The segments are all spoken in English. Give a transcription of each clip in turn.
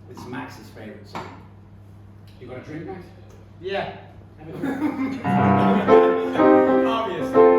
It's Max's favorite song. You got a drink, Max? Yeah. Have a drink. Obviously.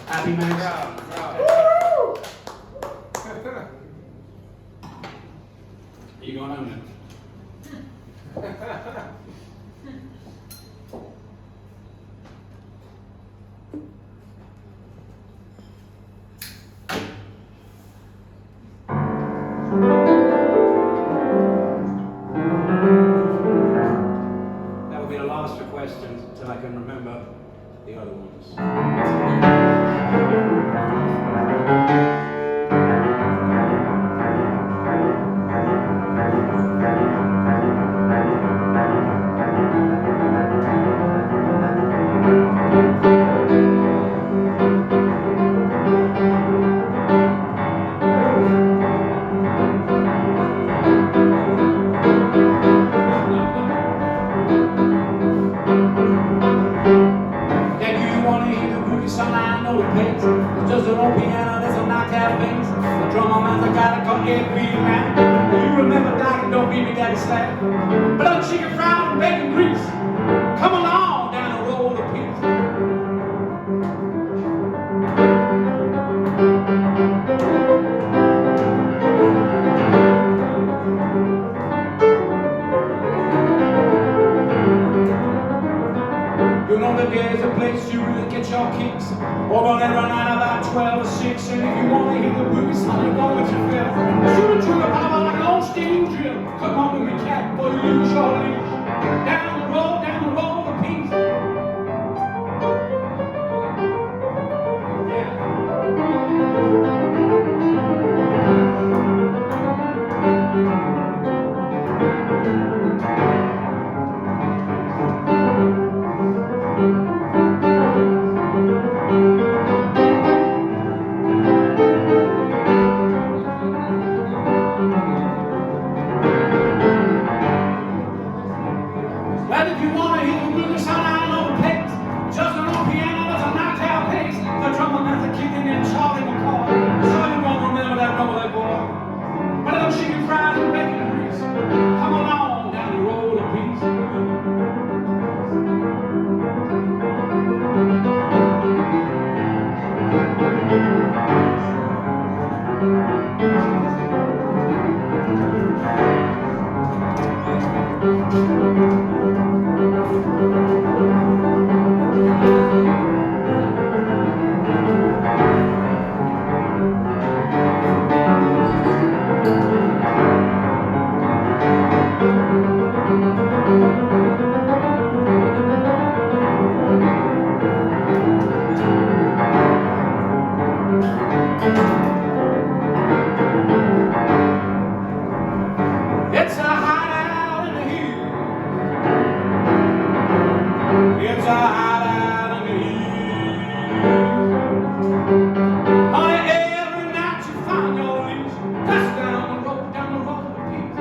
Happy Max? Are you going home now? other ones. It's just an old piano, there's a knockout bass. The drummer man's a guy that got every man. You remember Doc, don't beat me, daddy slap. Blood, chicken, fried, and bacon grease. Come along down the road of peace. You know that there's a place you really get your kicks. Open and run out about 12 or 6. And if you want to hear the boogie song, you go with your fill. Shoot a trigger power like an old steam drill. Come on with me, cat, before you lose your leash. Down the road of peace. Well, if you want to hear the blues sound out on the pace, just an old piano, there's a knockdown pace. The drummer man's a kicking in Charlie McCall. So you won't remember that rubber boy. But those chicken fries and bacon grease. Come along down the road of peace. It's a hideout in the hills. It's a hideout in the hills. Honey, every night you find your leash. That's down the road of peace.